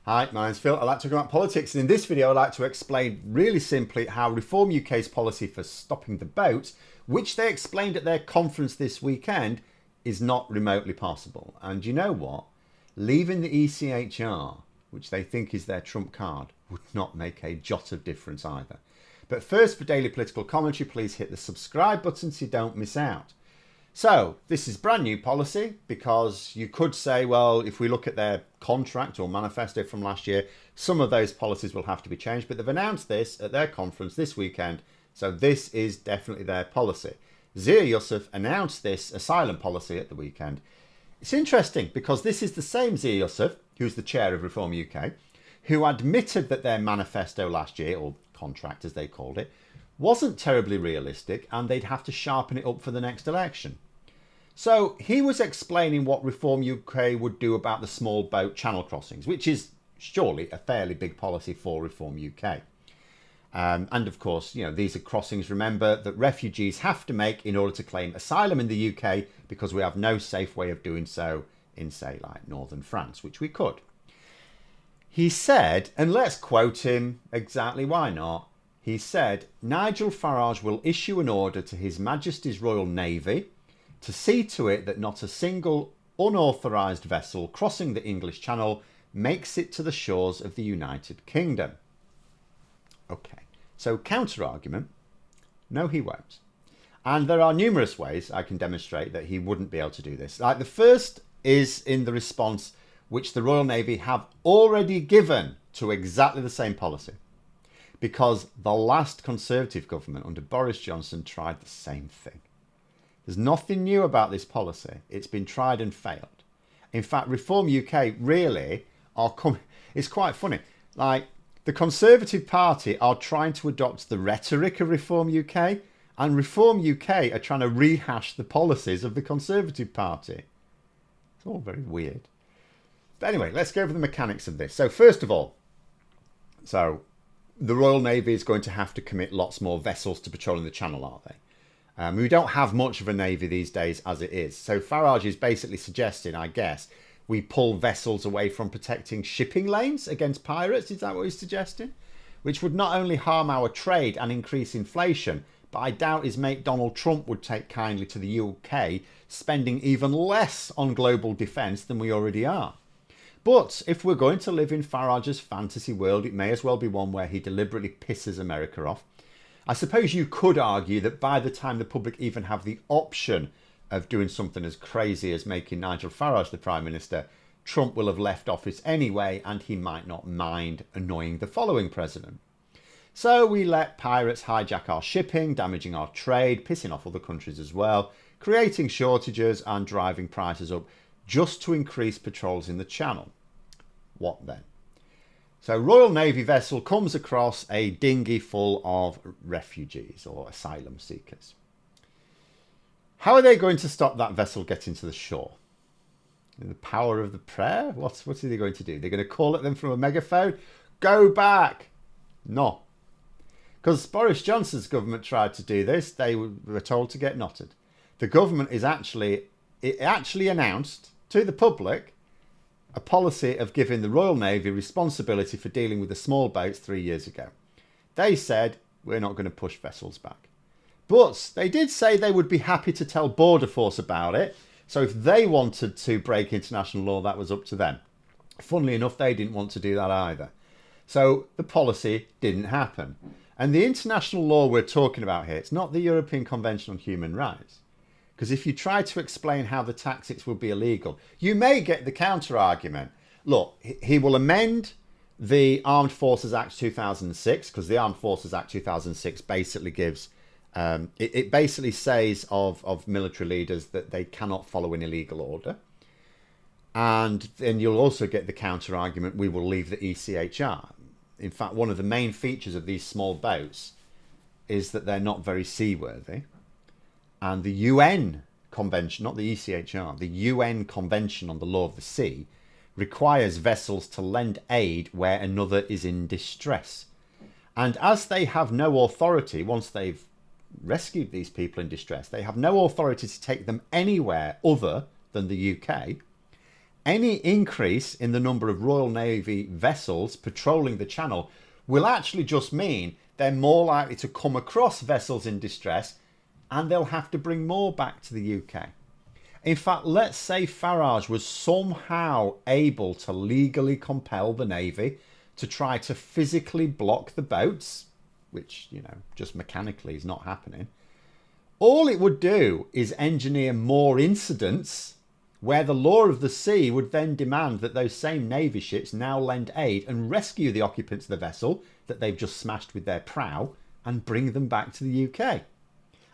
Hi, my name's Phil. I'd like to talk about politics, and in this video I'd like to explain really simply how Reform UK's policy for stopping the boat, which they explained at their conference this weekend, is not remotely possible. And you know what? Leaving the ECHR, which they think is their trump card, would not make a jot of difference either. But first, for daily political commentary, please hit the subscribe button so you don't miss out. So this is brand new policy, because you could say, well, if we look at their contract or manifesto from last year, some of those policies will have to be changed. But they've announced this at their conference this weekend. So this is definitely their policy. Zia Yusuf announced this asylum policy at the weekend. It's interesting because this is the same Zia Yusuf, who's the chair of Reform UK, who admitted that their manifesto last year, or contract as they called it, wasn't terribly realistic and they'd have to sharpen it up for the next election. So he was explaining what Reform UK would do about the small boat channel crossings, which is surely a fairly big policy for Reform UK. And of course, you know, these are crossings, remember, that refugees have to make in order to claim asylum in the UK, because we have no safe way of doing so in, say, like northern France, which we could. He said, and let's quote him exactly, why not? He said, Nigel Farage will issue an order to His Majesty's Royal Navy to see to it that not a single unauthorised vessel crossing the English Channel makes it to the shores of the United Kingdom. Okay, so counter-argument, no he won't. And there are numerous ways I can demonstrate that he wouldn't be able to do this. Like, the first is in the response which the Royal Navy have already given to exactly the same policy, because the last Conservative government under Boris Johnson tried the same thing. There's nothing new about this policy. It's been tried and failed. In fact, Reform UK really are coming. It's quite funny. Like, the Conservative Party are trying to adopt the rhetoric of Reform UK, and Reform UK are trying to rehash the policies of the Conservative Party. It's all very weird. But anyway, let's go over the mechanics of this. So first of all, the Royal Navy is going to have to commit lots more vessels to patrolling the Channel, aren't they? We don't have much of a navy these days as it is. So Farage is basically suggesting, I guess, we pull vessels away from protecting shipping lanes against pirates. Is that what he's suggesting? Which would not only harm our trade and increase inflation, but I doubt his mate Donald Trump would take kindly to the UK spending even less on global defence than we already are. But if we're going to live in Farage's fantasy world, it may as well be one where he deliberately pisses America off. I suppose you could argue that by the time the public even have the option of doing something as crazy as making Nigel Farage the Prime Minister, Trump will have left office anyway, and he might not mind annoying the following president. So we let pirates hijack our shipping, damaging our trade, pissing off other countries as well, creating shortages and driving prices up just to increase patrols in the Channel. What then? So Royal Navy vessel comes across a dinghy full of refugees or asylum seekers. How are they going to stop that vessel getting to the shore? The power of the prayer? What are they going to do? They're going to call at them from a megaphone? Go back! No. Because Boris Johnson's government tried to do this, they were told to get knotted. The government actually announced to the public a policy of giving the Royal Navy responsibility for dealing with the small boats 3 years ago. They said, we're not going to push vessels back. But they did say they would be happy to tell Border Force about it. So if they wanted to break international law, that was up to them. Funnily enough, they didn't want to do that either. So the policy didn't happen. And the international law we're talking about here, it's not the European Convention on Human Rights. Because if you try to explain how the tactics will be illegal, you may get the counter-argument. Look, he will amend the Armed Forces Act 2006, because the Armed Forces Act 2006 basically gives, it basically says of military leaders that they cannot follow an illegal order. And then you'll also get the counter-argument, we will leave the ECHR. In fact, one of the main features of these small boats is that they're not very seaworthy. And the UN Convention, not the ECHR, the UN Convention on the Law of the Sea requires vessels to lend aid where another is in distress. And as they have no authority, once they've rescued these people in distress, they have no authority to take them anywhere other than the UK. any increase in the number of Royal Navy vessels patrolling the Channel will actually just mean they're more likely to come across vessels in distress, and they'll have to bring more back to the UK. In fact, let's say Farage was somehow able to legally compel the Navy to try to physically block the boats, which, you know, just mechanically is not happening. All it would do is engineer more incidents where the law of the sea would then demand that those same Navy ships now lend aid and rescue the occupants of the vessel that they've just smashed with their prow and bring them back to the UK.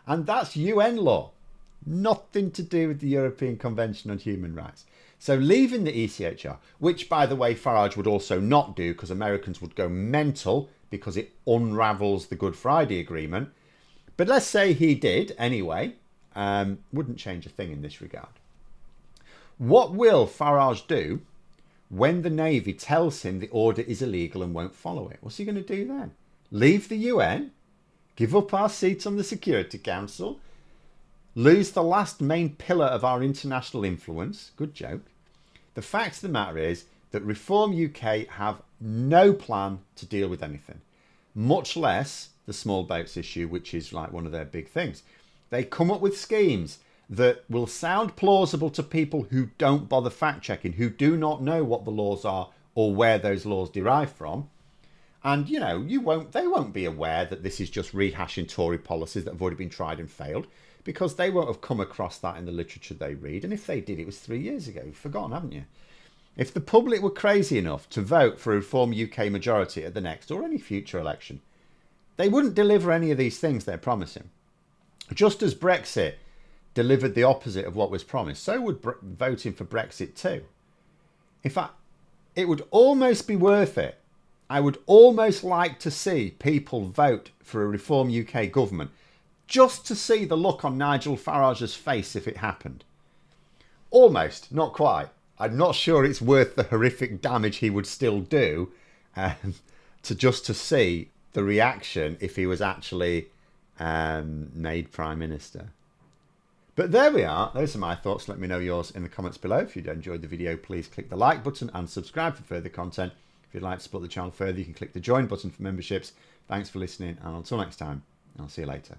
And that's UN law. Nothing to do with the European Convention on Human Rights. So leaving the ECHR, which, by the way, Farage would also not do because Americans would go mental because it unravels the Good Friday Agreement. But let's say he did anyway, wouldn't change a thing in this regard. What will Farage do when the Navy tells him the order is illegal and won't follow it? What's he going to do then? Leave the UN? Give up our seat on the Security Council? Lose the last main pillar of our international influence? Good joke. The fact of the matter is that Reform UK have no plan to deal with anything, much less the small boats issue, which is like one of their big things. They come up with schemes that will sound plausible to people who don't bother fact-checking, who do not know what the laws are or where those laws derive from. And, you know, they won't be aware that this is just rehashing Tory policies that have already been tried and failed, because they won't have come across that in the literature they read. And if they did, it was 3 years ago. You've forgotten, haven't you? If the public were crazy enough to vote for a Reform UK majority at the next or any future election, they wouldn't deliver any of these things they're promising. Just as Brexit delivered the opposite of what was promised, so would voting for Brexit too. In fact, it would almost be worth it. I would almost like to see people vote for a Reform UK government just to see the look on Nigel Farage's face if it happened. Almost, not quite. I'm not sure it's worth the horrific damage he would still do to see the reaction if he was actually made Prime Minister. But there we are. Those are my thoughts. Let me know yours in the comments below. If you enjoyed the video, please click the like button and subscribe for further content. If you'd like to support the channel further, you can click the join button for memberships. Thanks for listening, and until next time, I'll see you later.